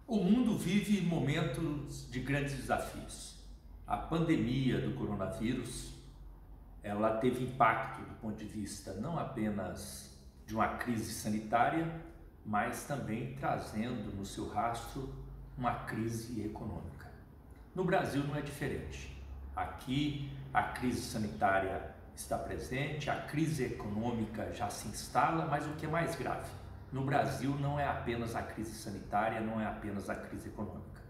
O mundo vive momentos de grandes desafios. A pandemia do coronavírus, ela teve impacto do ponto de vista não apenas de uma crise sanitária, mas também trazendo no seu rastro uma crise econômica. No Brasil não é diferente. Aqui a crise sanitária está presente, a crise econômica já se instala, mas o que é mais grave? No Brasil não é apenas a crise sanitária, não é apenas a crise econômica.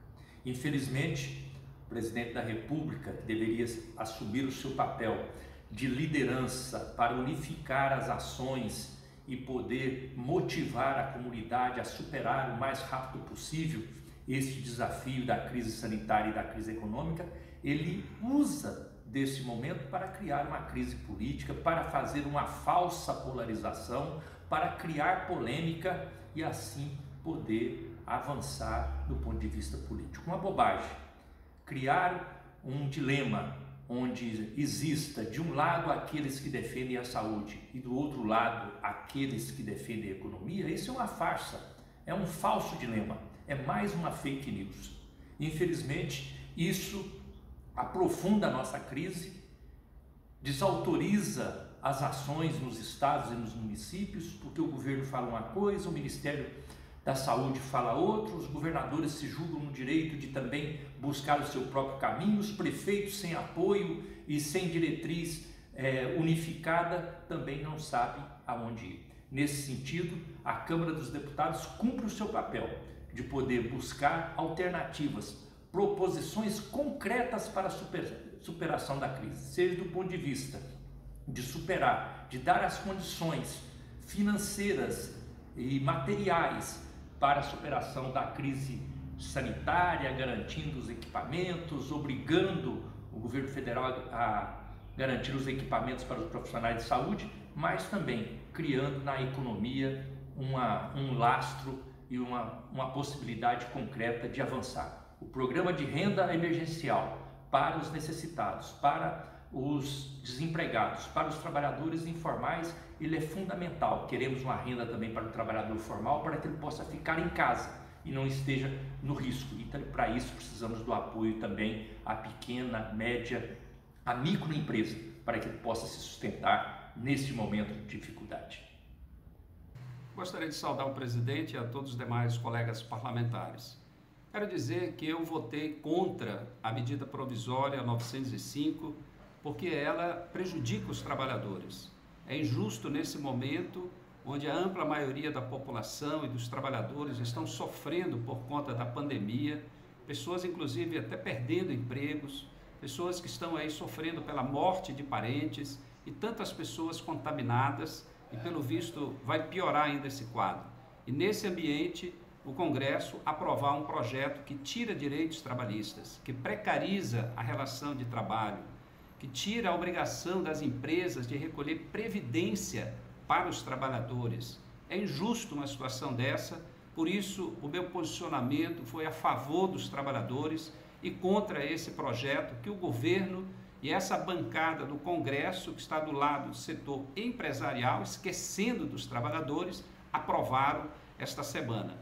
Infelizmente, o presidente da República, que deveria assumir o seu papel de liderança para unificar as ações e poder motivar a comunidade a superar o mais rápido possível este desafio da crise sanitária e da crise econômica, ele usa desse momento para criar uma crise política, para fazer uma falsa polarização, para criar polêmica e assim poder avançar do ponto de vista político. Uma bobagem. Criar um dilema onde exista de um lado aqueles que defendem a saúde e do outro lado aqueles que defendem a economia, isso é uma farsa, é um falso dilema, é mais uma fake news. Infelizmente, isso aprofunda a nossa crise, desautoriza as ações nos estados e nos municípios, porque o governo fala uma coisa, o Ministério da Saúde fala outra, os governadores se julgam no direito de também buscar o seu próprio caminho, os prefeitos sem apoio e sem diretriz unificada também não sabem aonde ir. Nesse sentido, a Câmara dos Deputados cumpre o seu papel de poder buscar alternativas, proposições concretas para a superação da crise, seja do ponto de vista de superar, de dar as condições financeiras e materiais para a superação da crise sanitária, garantindo os equipamentos, obrigando o governo federal a garantir os equipamentos para os profissionais de saúde, mas também criando na economia um lastro e uma possibilidade concreta de avançar. O programa de renda emergencial para os necessitados, para os desempregados, para os trabalhadores informais, ele é fundamental. Queremos uma renda também para o trabalhador formal, para que ele possa ficar em casa e não esteja no risco. E para isso precisamos do apoio também à pequena, média, à microempresa, para que ele possa se sustentar neste momento de dificuldade. Gostaria de saudar o presidente e a todos os demais colegas parlamentares. Quero dizer que eu votei contra a medida provisória 905, porque ela prejudica os trabalhadores. É injusto nesse momento, onde a ampla maioria da população e dos trabalhadores estão sofrendo por conta da pandemia, pessoas inclusive até perdendo empregos, pessoas que estão aí sofrendo pela morte de parentes e tantas pessoas contaminadas, e pelo visto vai piorar ainda esse quadro. E nesse ambiente, o Congresso aprovar um projeto que tira direitos trabalhistas, que precariza a relação de trabalho, que tira a obrigação das empresas de recolher previdência para os trabalhadores. É injusto uma situação dessa, por isso o meu posicionamento foi a favor dos trabalhadores e contra esse projeto que o governo e essa bancada do Congresso, que está do lado do setor empresarial, esquecendo dos trabalhadores, aprovaram esta semana.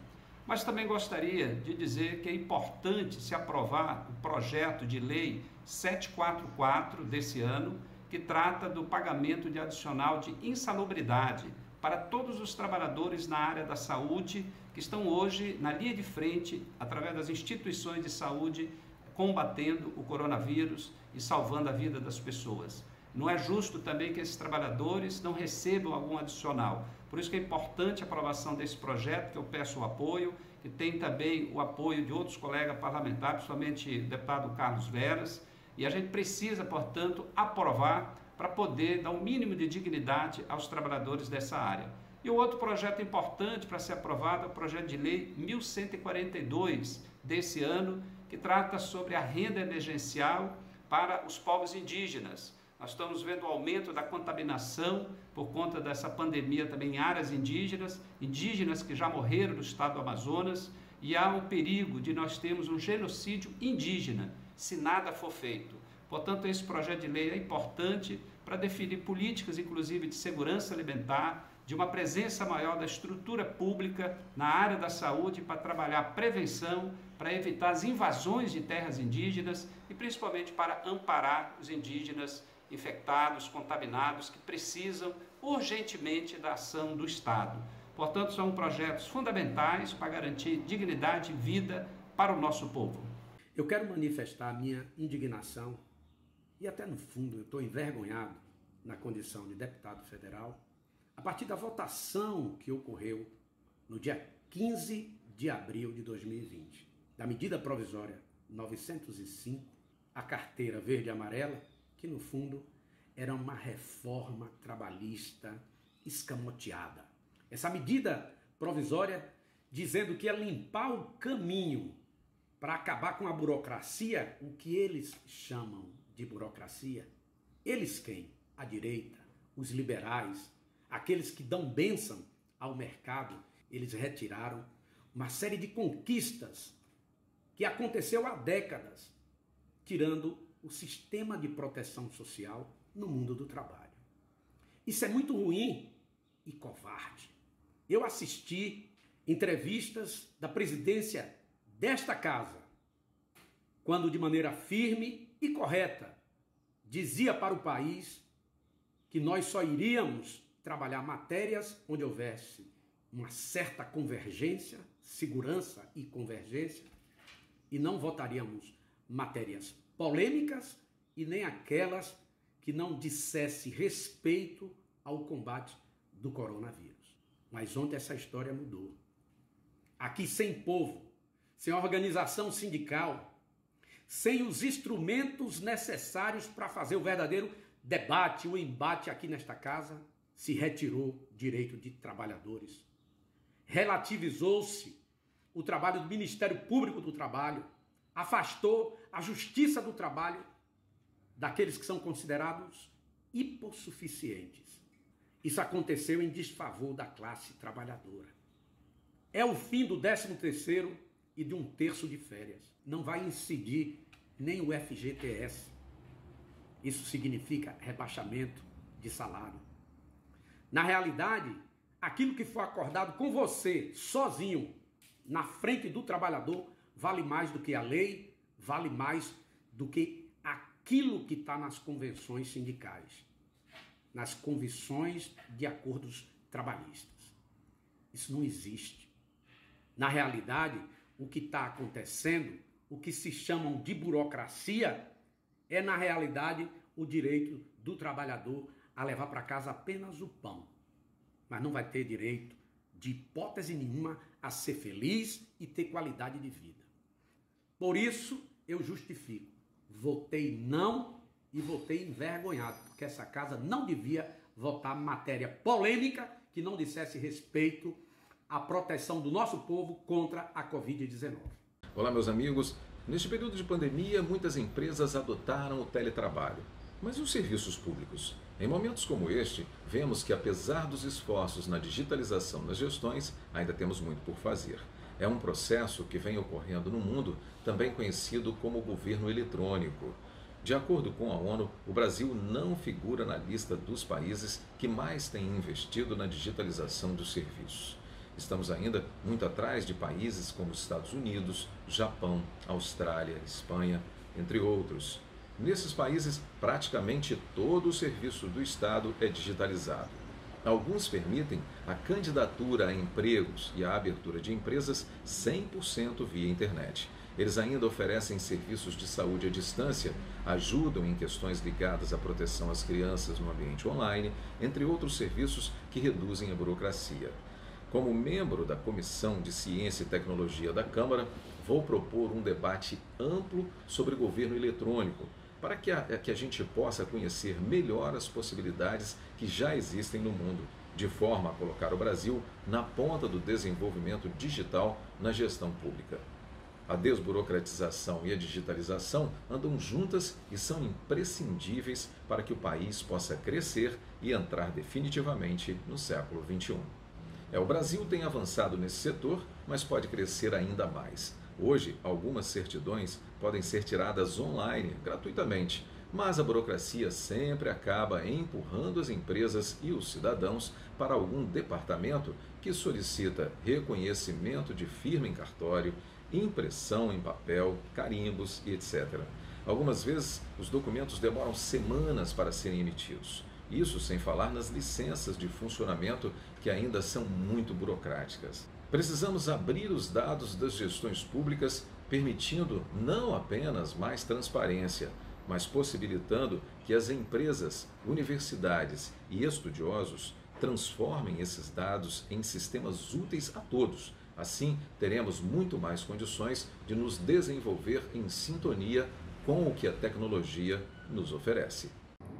Mas também gostaria de dizer que é importante se aprovar o projeto de lei 744 desse ano, que trata do pagamento de adicional de insalubridade para todos os trabalhadores na área da saúde que estão hoje na linha de frente, através das instituições de saúde, combatendo o coronavírus e salvando a vida das pessoas. Não é justo também que esses trabalhadores não recebam algum adicional. Por isso que é importante a aprovação desse projeto, que eu peço o apoio, que tem também o apoio de outros colegas parlamentares, principalmente o deputado Carlos Veras, e a gente precisa, portanto, aprovar para poder dar um mínimo de dignidade aos trabalhadores dessa área. E o outro projeto importante para ser aprovado é o projeto de lei 1142 desse ano, que trata sobre a renda emergencial para os povos indígenas. Nós estamos vendo o aumento da contaminação por conta dessa pandemia também em áreas indígenas, indígenas que já morreram no estado do Amazonas, e há um perigo de nós termos um genocídio indígena, se nada for feito. Portanto, esse projeto de lei é importante para definir políticas, inclusive de segurança alimentar, de uma presença maior da estrutura pública na área da saúde para trabalhar a prevenção, para evitar as invasões de terras indígenas e principalmente para amparar os indígenas infectados, contaminados, que precisam urgentemente da ação do Estado. Portanto, são projetos fundamentais para garantir dignidade e vida para o nosso povo. Eu quero manifestar a minha indignação e até no fundo eu estou envergonhado na condição de deputado federal a partir da votação que ocorreu no dia 15 de abril de 2020, da medida provisória 905, a carteira verde e amarela, que no fundo era uma reforma trabalhista escamoteada. Essa medida provisória dizendo que ia limpar o caminho para acabar com a burocracia, o que eles chamam de burocracia. Eles quem? A direita, os liberais, aqueles que dão bênção ao mercado, eles retiraram uma série de conquistas que aconteceu há décadas, tirando o sistema de proteção social no mundo do trabalho. Isso é muito ruim e covarde. Eu assisti entrevistas da presidência desta casa, quando de maneira firme e correta dizia para o país que nós só iríamos trabalhar matérias onde houvesse uma certa convergência, segurança e convergência, e não votaríamos matérias polêmicas e nem aquelas que não dissesse respeito ao combate do coronavírus. Mas ontem essa história mudou. Aqui sem povo, sem organização sindical, sem os instrumentos necessários para fazer o verdadeiro debate, o embate aqui nesta casa, se retirou direito de trabalhadores. Relativizou-se o trabalho do Ministério Público do Trabalho, afastou a Justiça do Trabalho daqueles que são considerados hipossuficientes. Isso aconteceu em desfavor da classe trabalhadora. É o fim do 13º e de 1/3 de férias. Não vai incidir nem o FGTS. Isso significa rebaixamento de salário. Na realidade, aquilo que foi acordado com você, sozinho, na frente do trabalhador, vale mais do que a lei, vale mais do que aquilo que está nas convenções sindicais, nas convenções de acordos trabalhistas. Isso não existe. Na realidade, o que está acontecendo, o que se chamam de burocracia, é na realidade o direito do trabalhador a levar para casa apenas o pão, mas não vai ter direito, de hipótese nenhuma, a ser feliz e ter qualidade de vida. Por isso, eu justifico. Votei não e votei envergonhado, porque essa casa não devia votar matéria polêmica que não dissesse respeito à proteção do nosso povo contra a Covid-19. Olá, meus amigos. Neste período de pandemia, muitas empresas adotaram o teletrabalho. Mas e os serviços públicos? Em momentos como este, vemos que apesar dos esforços na digitalização das gestões, ainda temos muito por fazer. É um processo que vem ocorrendo no mundo, também conhecido como governo eletrônico. De acordo com a ONU, o Brasil não figura na lista dos países que mais têm investido na digitalização dos serviços. Estamos ainda muito atrás de países como os Estados Unidos, Japão, Austrália, Espanha, entre outros. Nesses países, praticamente todo o serviço do Estado é digitalizado. Alguns permitem a candidatura a empregos e a abertura de empresas 100% via internet. Eles ainda oferecem serviços de saúde à distância, ajudam em questões ligadas à proteção às crianças no ambiente online, entre outros serviços que reduzem a burocracia. Como membro da Comissão de Ciência e Tecnologia da Câmara, vou propor um debate amplo sobre governo eletrônico, para que a gente possa conhecer melhor as possibilidades que já existem no mundo, de forma a colocar o Brasil na ponta do desenvolvimento digital na gestão pública. A desburocratização e a digitalização andam juntas e são imprescindíveis para que o país possa crescer e entrar definitivamente no século XXI. O Brasil tem avançado nesse setor, mas pode crescer ainda mais. Hoje, algumas certidões podem ser tiradas online, gratuitamente, Mas a burocracia sempre acaba empurrando as empresas e os cidadãos para algum departamento que solicita reconhecimento de firma em cartório, impressão em papel, carimbos e etc. Algumas vezes, os documentos demoram semanas para serem emitidos. Isso sem falar nas licenças de funcionamento, que ainda são muito burocráticas. Precisamos abrir os dados das gestões públicas, permitindo não apenas mais transparência, mas possibilitando que as empresas, universidades e estudiosos transformem esses dados em sistemas úteis a todos. Assim, teremos muito mais condições de nos desenvolver em sintonia com o que a tecnologia nos oferece.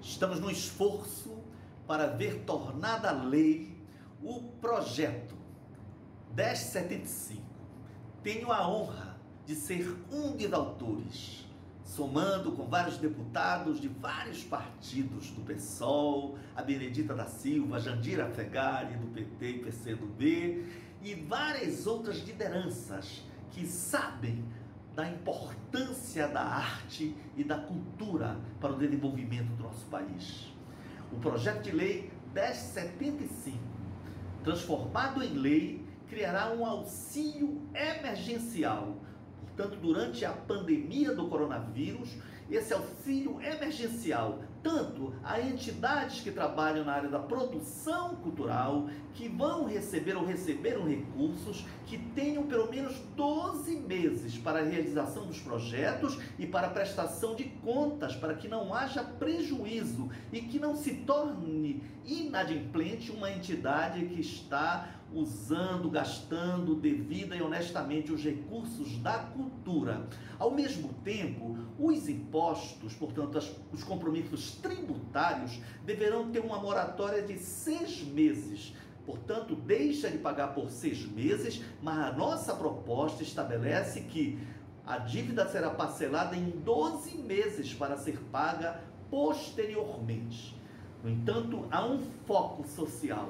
Estamos no esforço para ver tornada lei o projeto 1075. Tenho a honra de ser um dos autores, somando com vários deputados de vários partidos, do PSOL, a Benedita da Silva, Jandira Fegari, do PT e PCdoB, e várias outras lideranças que sabem da importância da arte e da cultura para o desenvolvimento do nosso país. O projeto de lei 1075, transformado em lei, criará um auxílio emergencial. Portanto, durante a pandemia do coronavírus, esse auxílio emergencial, tanto a entidades que trabalham na área da produção cultural, que vão receber ou receberam recursos, que tenham pelo menos 12 meses para a realização dos projetos e para a prestação de contas, para que não haja prejuízo e que não se torne inadimplente uma entidade que está usando, gastando devida e honestamente os recursos da cultura. Ao mesmo tempo, os impostos, portanto, os compromissos tributários, deverão ter uma moratória de 6 meses. Portanto, deixa de pagar por 6 meses, mas a nossa proposta estabelece que a dívida será parcelada em 12 meses para ser paga posteriormente. No entanto, há um foco social.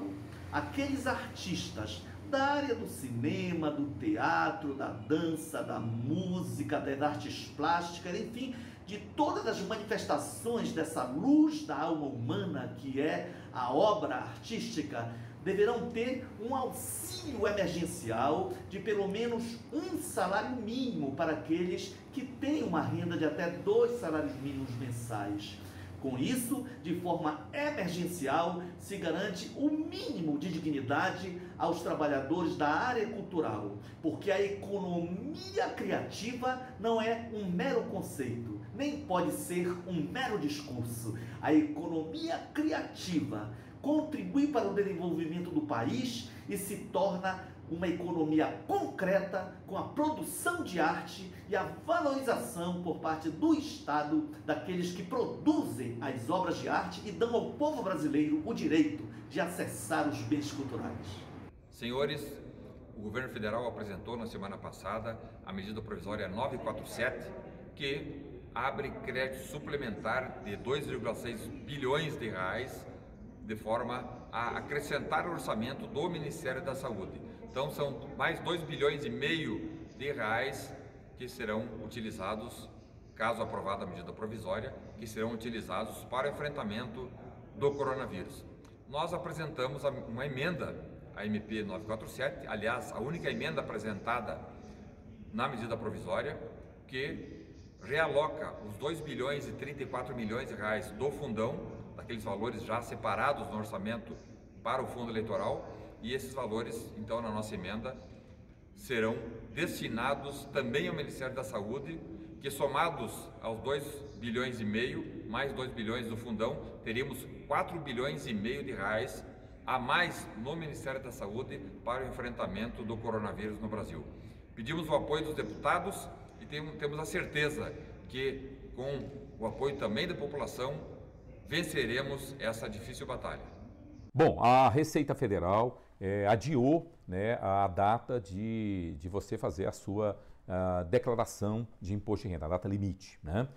Aqueles artistas da área do cinema, do teatro, da dança, da música, das artes plásticas, enfim, de todas as manifestações dessa luz da alma humana que é a obra artística, deverão ter um auxílio emergencial de pelo menos um salário mínimo para aqueles que têm uma renda de até 2 salários mínimos mensais. Com isso, de forma emergencial, se garante o mínimo de dignidade aos trabalhadores da área cultural, porque a economia criativa não é um mero conceito, nem pode ser um mero discurso. A economia criativa contribui para o desenvolvimento do país e se torna uma economia concreta com a produção de arte e a valorização por parte do Estado daqueles que produzem as obras de arte e dão ao povo brasileiro o direito de acessar os bens culturais. Senhores, o governo federal apresentou na semana passada a medida provisória 947, que abre crédito suplementar de 2,6 bilhões de reais de forma a acrescentar o orçamento do Ministério da Saúde. Então são mais 2,5 bilhões de reais que serão utilizados, caso aprovada a medida provisória, que serão utilizados para o enfrentamento do coronavírus. Nós apresentamos uma emenda, a MP 947, aliás, a única emenda apresentada na medida provisória, que realoca os 2 bilhões e 34 milhões de reais do fundão, daqueles valores já separados no orçamento para o fundo eleitoral, e esses valores, então, na nossa emenda, serão destinados também ao Ministério da Saúde, que somados aos 2,5 bilhões, mais 2 bilhões do fundão, teríamos 4,5 bilhões de reais a mais no Ministério da Saúde para o enfrentamento do coronavírus no Brasil. Pedimos o apoio dos deputados e temos a certeza que, com o apoio também da população, venceremos essa difícil batalha. Bom, a Receita Federal adiou, né, a data de você fazer a sua declaração de imposto de renda, a data limite, né?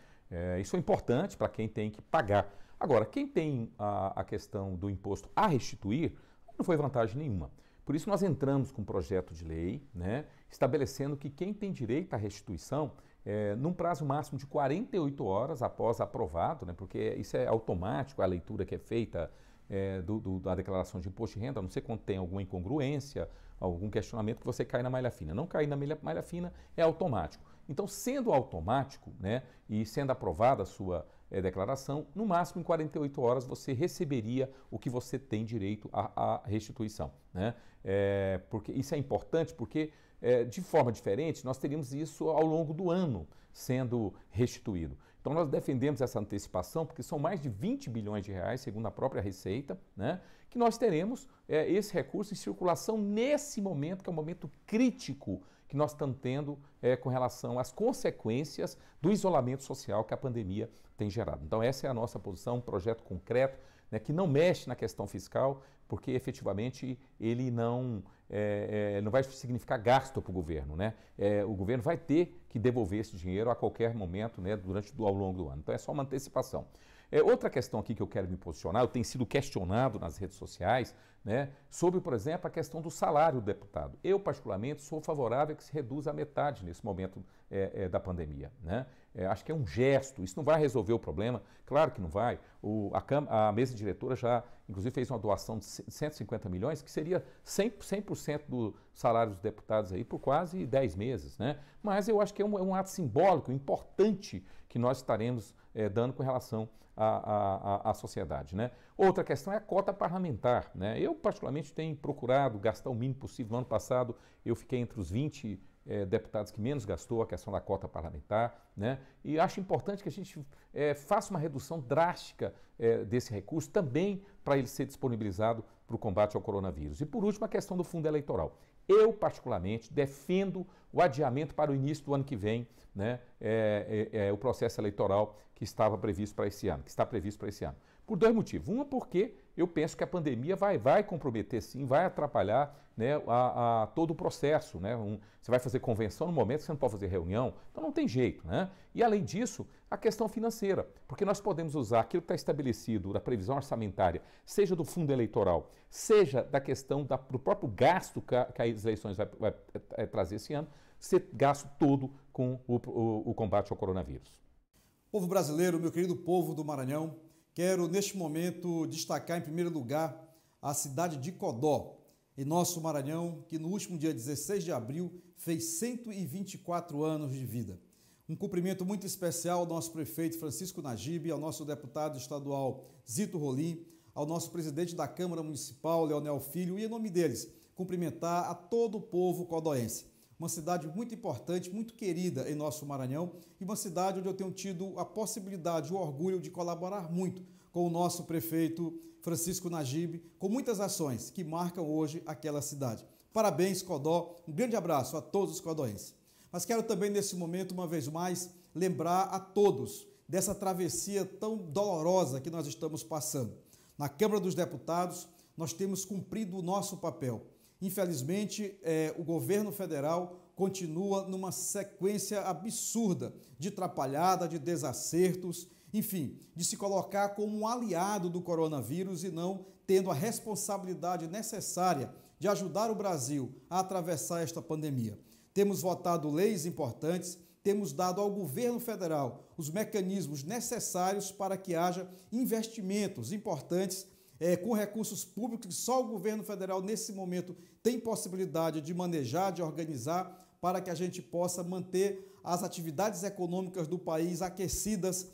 Isso é importante para quem tem que pagar. Agora, quem tem a questão do imposto a restituir, não foi vantagem nenhuma. Por isso nós entramos com um projeto de lei, né, estabelecendo que quem tem direito à restituição num prazo máximo de 48 horas após aprovado, né, porque isso é automático, a leitura que é feita da declaração de imposto de renda, a não ser quando tem alguma incongruência, algum questionamento que você cai na malha fina. Não cair na malha fina é automático. Então, sendo automático, né, e sendo aprovada a sua declaração, no máximo em 48 horas você receberia o que você tem direito à restituição, né? Porque isso é importante porque, de forma diferente, nós teríamos isso ao longo do ano sendo restituído. Então, nós defendemos essa antecipação porque são mais de 20 bilhões de reais, segundo a própria Receita, né, que nós teremos esse recurso em circulação nesse momento, que é um momento crítico que nós estamos tendo com relação às consequências do isolamento social que a pandemia tem gerado. Então, essa é a nossa posição, um projeto concreto, né, que não mexe na questão fiscal, porque efetivamente ele não vai significar gasto para o governo, né? O governo vai ter que devolver esse dinheiro a qualquer momento, né, ao longo do ano. Então, é só uma antecipação. Outra questão aqui que eu quero me posicionar, eu tenho sido questionado nas redes sociais, né, sobre, por exemplo, a questão do salário do deputado. Eu, particularmente, sou favorável a que se reduza a metade nesse momento da pandemia, né? Acho que é um gesto, isso não vai resolver o problema, claro que não vai. A mesa diretora já, inclusive, fez uma doação de 150 milhões, que seria 100% do salário dos deputados aí por quase 10 meses, né? Mas eu acho que é um ato simbólico, importante, que nós estaremos dando com relação à sociedade, né? Outra questão é a cota parlamentar, né? Eu, particularmente, tenho procurado gastar o mínimo possível. No ano passado, eu fiquei entre os 20 deputados que menos gastou a questão da cota parlamentar, né? E acho importante que a gente faça uma redução drástica desse recurso também para ele ser disponibilizado para o combate ao coronavírus. E, por último, a questão do fundo eleitoral. Eu, particularmente, defendo o adiamento para o início do ano que vem, né, o processo eleitoral que estava previsto para esse ano, que está previsto para esse ano. Por dois motivos. Um é porque eu penso que a pandemia vai comprometer sim, vai atrapalhar, né, todo o processo, né? Você vai fazer convenção no momento que você não pode fazer reunião, então não tem jeito, né? E além disso, a questão financeira, porque nós podemos usar aquilo que está estabelecido da previsão orçamentária, seja do fundo eleitoral, seja da questão do próprio gasto que as eleições vai trazer esse ano, ser gasto todo com o combate ao coronavírus. Povo brasileiro, meu querido povo do Maranhão, quero neste momento destacar em primeiro lugar a cidade de Codó, em nosso Maranhão, que no último dia 16 de abril fez 124 anos de vida. Um cumprimento muito especial ao nosso prefeito Francisco Najib, ao nosso deputado estadual Zito Rolim, ao nosso presidente da Câmara Municipal, Leonel Filho, e em nome deles, cumprimentar a todo o povo codoense. Uma cidade muito importante, muito querida em nosso Maranhão e uma cidade onde eu tenho tido a possibilidade, o orgulho de colaborar muito com o nosso prefeito Francisco Najib, com muitas ações que marcam hoje aquela cidade. Parabéns, Codó, um grande abraço a todos os codoenses. Mas quero também, nesse momento, uma vez mais, lembrar a todos dessa travessia tão dolorosa que nós estamos passando. Na Câmara dos Deputados, nós temos cumprido o nosso papel. Infelizmente, o governo federal continua numa sequência absurda de atrapalhada, de desacertos, enfim, de se colocar como um aliado do coronavírus e não tendo a responsabilidade necessária de ajudar o Brasil a atravessar esta pandemia. Temos votado leis importantes, temos dado ao governo federal os mecanismos necessários para que haja investimentos importantes com recursos públicos que só o governo federal, nesse momento, tem possibilidade de manejar, de organizar, para que a gente possa manter as atividades econômicas do país aquecidas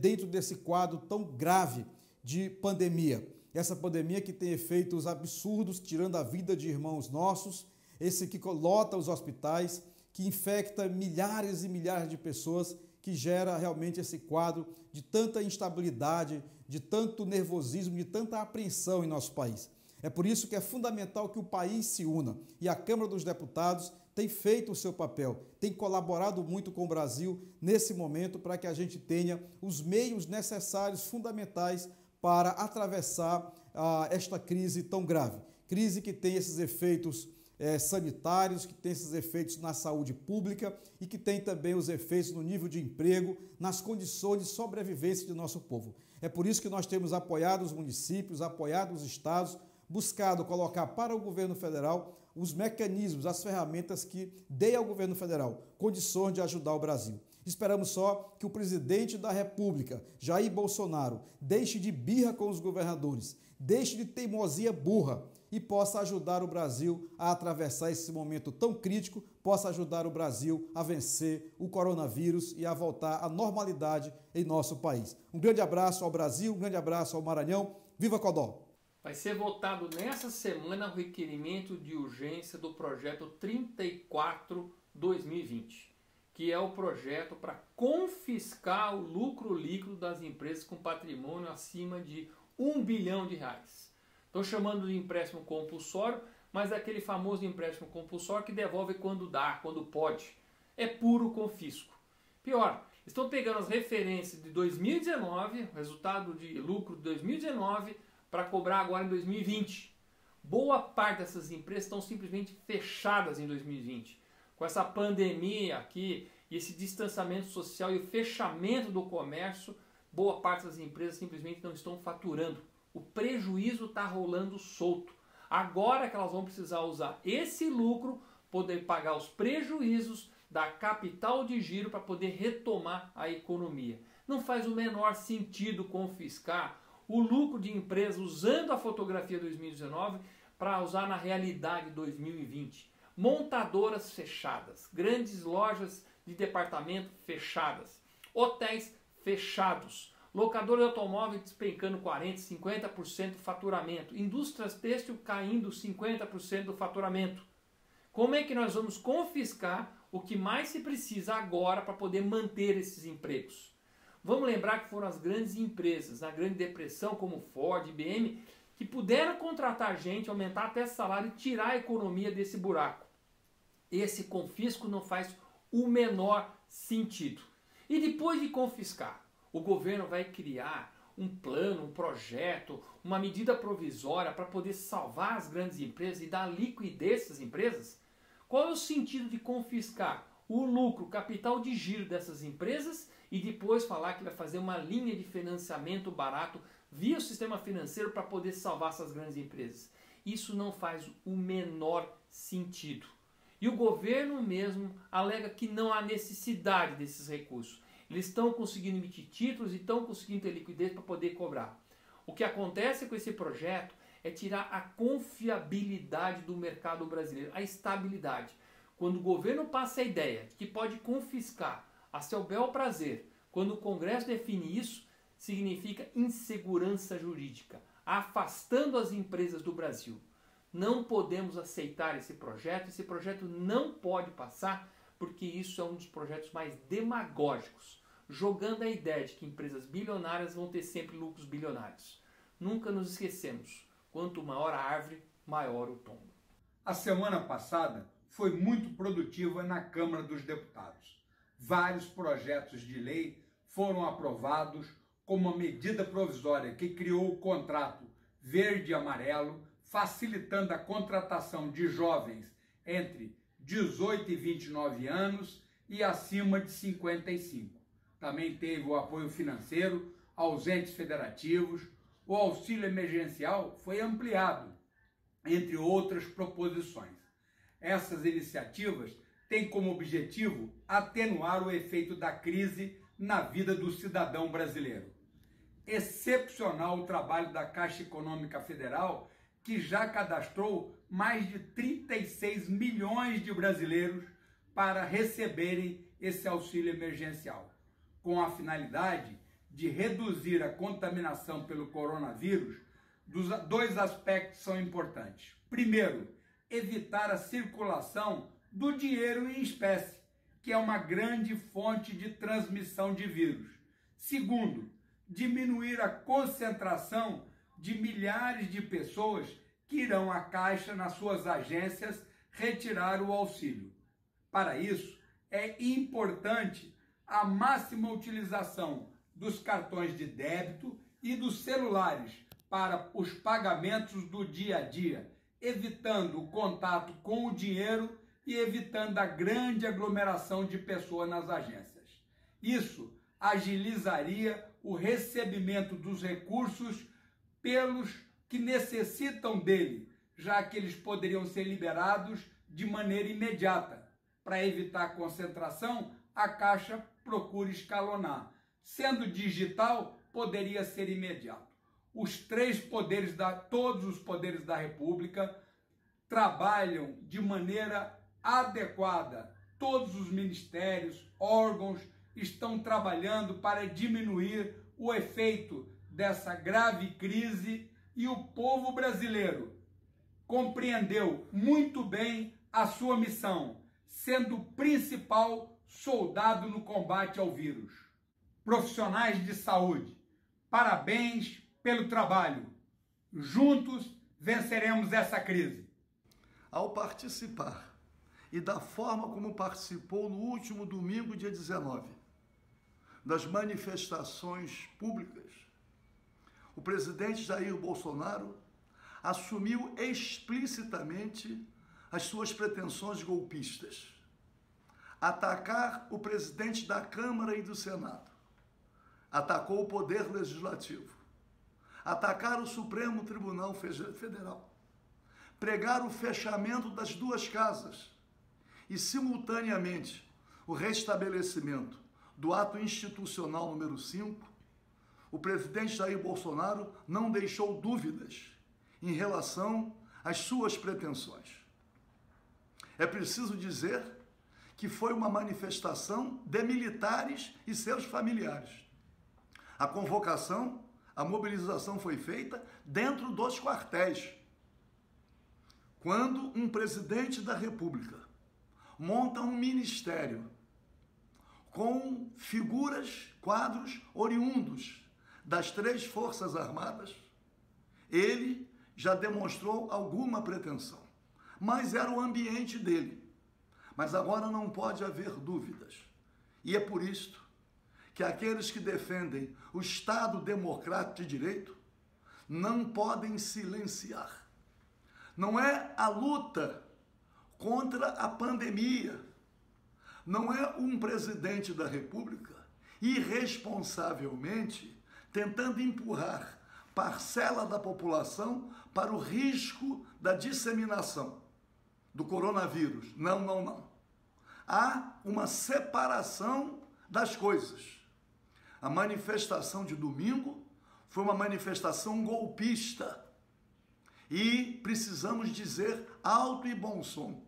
dentro desse quadro tão grave de pandemia. Essa pandemia que tem efeitos absurdos, tirando a vida de irmãos nossos, esse que lota os hospitais, que infecta milhares e milhares de pessoas, que gera realmente esse quadro de tanta instabilidade, de tanto nervosismo, de tanta apreensão em nosso país. É por isso que é fundamental que o país se una e a Câmara dos Deputados tem feito o seu papel, tem colaborado muito com o Brasil nesse momento para que a gente tenha os meios necessários, fundamentais para atravessar esta crise tão grave. Crise que tem esses efeitos sanitários, que tem esses efeitos na saúde pública e que tem também os efeitos no nível de emprego, nas condições de sobrevivência do nosso povo. É por isso que nós temos apoiado os municípios, apoiado os estados, buscado colocar para o governo federal os mecanismos, as ferramentas que dê ao governo federal condições de ajudar o Brasil. Esperamos só que o presidente da República, Jair Bolsonaro, deixe de birra com os governadores, deixe de teimosia burra e possa ajudar o Brasil a atravessar esse momento tão crítico, possa ajudar o Brasil a vencer o coronavírus e a voltar à normalidade em nosso país. Um grande abraço ao Brasil, um grande abraço ao Maranhão. Viva Codó! Vai ser votado nessa semana o requerimento de urgência do projeto 34/2020, que é o projeto para confiscar o lucro líquido das empresas com patrimônio acima de R$1 bilhão. Estão chamando de empréstimo compulsório, mas é aquele famoso empréstimo compulsório que devolve quando dá, quando pode. É puro confisco. Pior, estão pegando as referências de 2019, resultado de lucro de 2019, para cobrar agora em 2020. Boa parte dessas empresas estão simplesmente fechadas em 2020. Com essa pandemia aqui, e esse distanciamento social e o fechamento do comércio, boa parte das empresas simplesmente não estão faturando. O prejuízo está rolando solto. Agora que elas vão precisar usar esse lucro, poder pagar os prejuízos da capital de giro para poder retomar a economia. Não faz o menor sentido confiscar o lucro de empresas usando a fotografia 2019 para usar na realidade 2020. Montadoras fechadas, grandes lojas de departamento fechadas, hotéis fechados, locadoras de automóveis despencando 40%, 50% do faturamento, indústrias têxtil caindo 50% do faturamento. Como é que nós vamos confiscar o que mais se precisa agora para poder manter esses empregos? Vamos lembrar que foram as grandes empresas, na Grande Depressão, como Ford, IBM, que puderam contratar gente, aumentar até o salário e tirar a economia desse buraco. Esse confisco não faz o menor sentido. E depois de confiscar, o governo vai criar um plano, um projeto, uma medida provisória para poder salvar as grandes empresas e dar liquidez a essas empresas? Qual é o sentido de confiscar o lucro, o capital de giro dessas empresas e depois falar que vai fazer uma linha de financiamento barato via o sistema financeiro para poder salvar essas grandes empresas? Isso não faz o menor sentido. E o governo mesmo alega que não há necessidade desses recursos. Eles estão conseguindo emitir títulos e estão conseguindo ter liquidez para poder cobrar. O que acontece com esse projeto é tirar a confiabilidade do mercado brasileiro, a estabilidade. Quando o governo passa a ideia de que pode confiscar a seu bel prazer, quando o Congresso define isso, significa insegurança jurídica, afastando as empresas do Brasil. Não podemos aceitar esse projeto não pode passar, porque isso é um dos projetos mais demagógicos, jogando a ideia de que empresas bilionárias vão ter sempre lucros bilionários. Nunca nos esquecemos, quanto maior a árvore, maior o tombo. A semana passada foi muito produtiva na Câmara dos Deputados. Vários projetos de lei foram aprovados como uma medida provisória que criou o contrato verde e amarelo, facilitando a contratação de jovens entre 18 e 29 anos e acima de 55. Também teve o apoio financeiro aos entes federativos, o auxílio emergencial foi ampliado, entre outras proposições. Essas iniciativas têm como objetivo atenuar o efeito da crise na vida do cidadão brasileiro. Excepcional o trabalho da Caixa Econômica Federal, que já cadastrou mais de 36 milhões de brasileiros para receberem esse auxílio emergencial, com a finalidade de reduzir a contaminação pelo coronavírus. Dois aspectos são importantes. Primeiro, evitar a circulação do dinheiro em espécie, que é uma grande fonte de transmissão de vírus. Segundo, diminuir a concentração de milhares de pessoas que irão à Caixa nas suas agências retirar o auxílio. Para isso, é importante a máxima utilização dos cartões de débito e dos celulares para os pagamentos do dia a dia, evitando o contato com o dinheiro e evitando a grande aglomeração de pessoas nas agências. Isso agilizaria o recebimento dos recursos pelos que necessitam dele, já que eles poderiam ser liberados de maneira imediata. Para evitar concentração, a Caixa procura escalonar. Sendo digital, poderia ser imediato. Todos os poderes da República trabalham de maneira adequada. Todos os ministérios, órgãos estão trabalhando para diminuir o efeito dessa grave crise e o povo brasileiro compreendeu muito bem a sua missão, sendo o principal soldado no combate ao vírus. Profissionais de saúde, parabéns pelo trabalho. Juntos venceremos essa crise. Ao participar e da forma como participou no último domingo, dia 19, das manifestações públicas, o presidente Jair Bolsonaro assumiu explicitamente as suas pretensões golpistas. Atacar o presidente da Câmara e do Senado. Atacou o Poder Legislativo. Atacar o Supremo Tribunal Federal. Pregar o fechamento das duas casas e, simultaneamente, o restabelecimento do ato institucional número 5, o presidente Jair Bolsonaro não deixou dúvidas em relação às suas pretensões. É preciso dizer que foi uma manifestação de militares e seus familiares. A convocação, a mobilização foi feita dentro dos quartéis. Quando um presidente da República monta um ministério com figuras, quadros oriundos das 3 Forças Armadas, ele já demonstrou alguma pretensão, mas era o ambiente dele. Mas agora não pode haver dúvidas. E é por isto que aqueles que defendem o Estado democrático de direito não podem silenciar. Não é a luta contra a pandemia, não é um presidente da República irresponsavelmente tentando empurrar parcela da população para o risco da disseminação do coronavírus. Não, não, não. Há uma separação das coisas. A manifestação de domingo foi uma manifestação golpista. E precisamos dizer alto e bom som: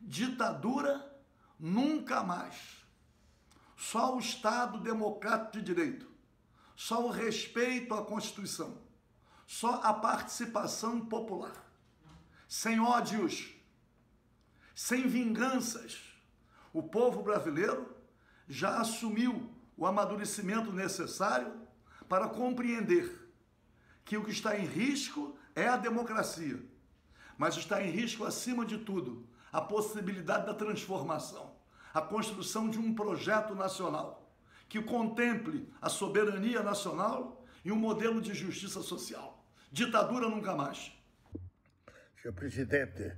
ditadura nunca mais. Só o Estado democrático de direito, só o respeito à Constituição, só a participação popular, sem ódios, sem vinganças. O povo brasileiro já assumiu o amadurecimento necessário para compreender que o que está em risco é a democracia, mas está em risco, acima de tudo, a possibilidade da transformação, a construção de um projeto nacional que contemple a soberania nacional e um modelo de justiça social. Ditadura nunca mais. Senhor presidente,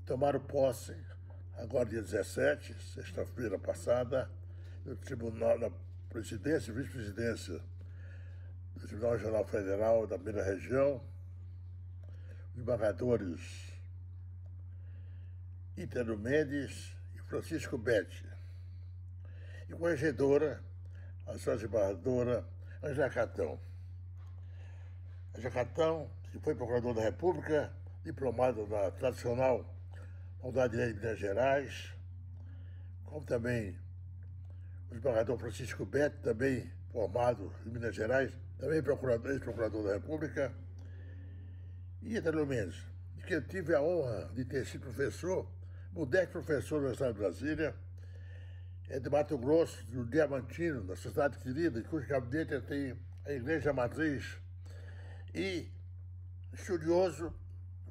tomaram posse agora dia 17, sexta-feira passada, no Tribunal da Presidência e Vice-Presidência do Tribunal Regional Federal da Primeira Região, os desembargadores Ítalo Mendes e Francisco Betti, e corregedora, a sua desembargadora Ângela Catão. Ângela Catão, que foi procurador da República, diplomado da tradicional Faculdade de Direito de Minas Gerais, como também o desembargador Francisco Betti, também formado em Minas Gerais, também ex-procurador da República, e Ítalo Mendes, de que eu tive a honra de ter sido professor, modesto professor da Universidade de Brasília, de Mato Grosso, do Diamantino, da Sociedade Querida, cujo gabinete tem a Igreja Matriz, e estudioso,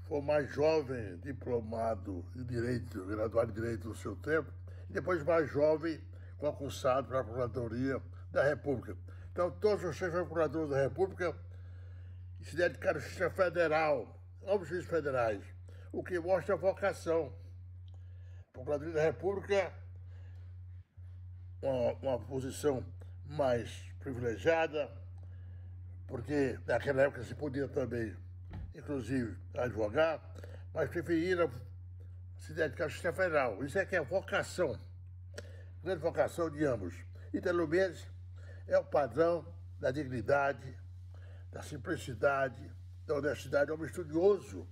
foi o mais jovem diplomado em Direito, graduado em Direito no seu tempo, e depois mais jovem, concursado para a Procuradoria da República. Então, todos os chefes procuradores da República se dedicaram à Justiça Federal, aos juízes federais, o que mostra a vocação. A Procuradoria da República, uma posição mais privilegiada, porque naquela época se podia também inclusive advogar, mas preferiram se dedicar à Justiça Federal. Isso é que é vocação, grande vocação de ambos. Ítalo Mendes é o padrão da dignidade, da simplicidade, da honestidade, é um estudioso.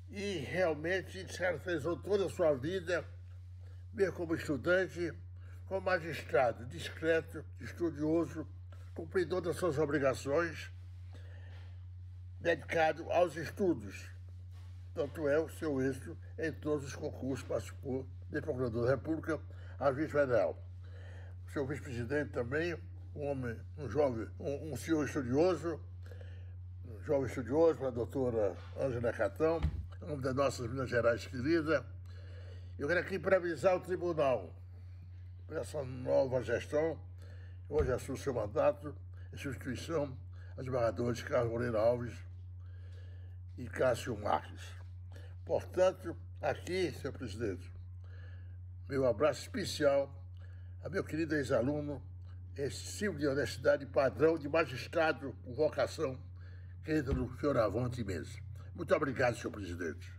E realmente se caracterizou toda a sua vida, mesmo como estudante, como magistrado, discreto, estudioso, cumpridor das suas obrigações, dedicado aos estudos. Tanto é o seu êxito em todos os concursos que participou de Procurador da República a juiz federal. O seu vice-presidente também, um senhor estudioso, um jovem estudioso, a doutora Ângela Catão, uma das nossas Minas Gerais querida. Eu quero aqui parabenizar o tribunal por essa nova gestão. Hoje assume seu mandato em substituição aos desembargadores Carlos Moreira Alves e Cássio Marques. Portanto, aqui, senhor presidente, meu abraço especial a meu querido ex-aluno, esse símbolo de honestidade padrão de magistrado com vocação, querido Fioravante Mendes. Muito obrigado, senhor presidente.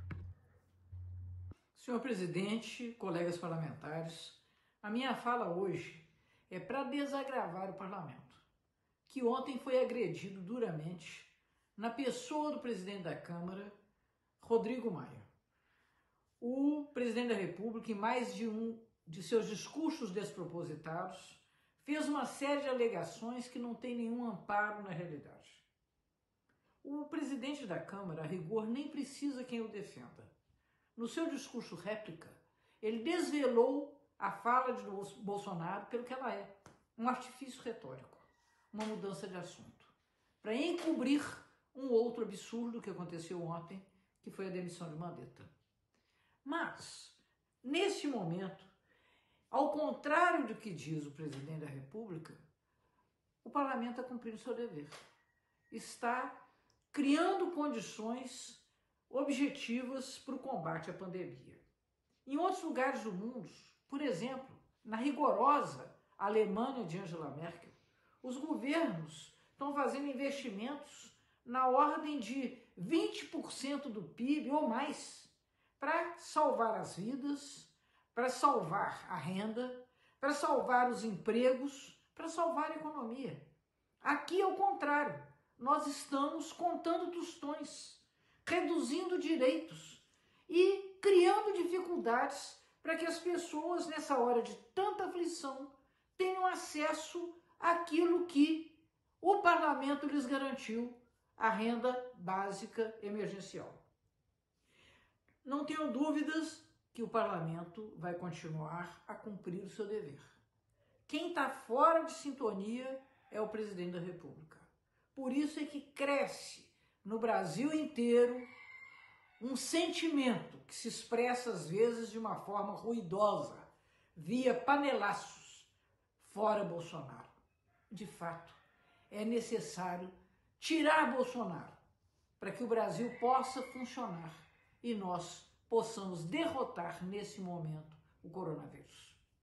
Senhor presidente, colegas parlamentares, a minha fala hoje é para desagravar o parlamento, que ontem foi agredido duramente na pessoa do presidente da Câmara, Rodrigo Maia. O presidente da República, em mais de um de seus discursos despropositados, fez uma série de alegações que não tem nenhum amparo na realidade. O presidente da Câmara, a rigor, nem precisa quem o defenda. No seu discurso réplica, ele desvelou a fala de Bolsonaro pelo que ela é, um artifício retórico, uma mudança de assunto, para encobrir um outro absurdo que aconteceu ontem, que foi a demissão de Mandetta. Mas, neste momento, ao contrário do que diz o presidente da República, o parlamento está cumprindo seu dever. Está criando condições objetivas para o combate à pandemia. Em outros lugares do mundo, por exemplo, na rigorosa Alemanha de Angela Merkel, os governos estão fazendo investimentos na ordem de 20% do PIB ou mais para salvar as vidas, para salvar a renda, para salvar os empregos, para salvar a economia. Aqui é o contrário. Nós estamos contando tostões, reduzindo direitos e criando dificuldades para que as pessoas, nessa hora de tanta aflição, tenham acesso àquilo que o parlamento lhes garantiu, a renda básica emergencial. Não tenho dúvidas que o parlamento vai continuar a cumprir o seu dever. Quem está fora de sintonia é o presidente da República. Por isso é que cresce no Brasil inteiro um sentimento que se expressa às vezes de uma forma ruidosa, via panelaços, fora Bolsonaro. De fato, é necessário tirar Bolsonaro para que o Brasil possa funcionar e nós possamos derrotar nesse momento o coronavírus.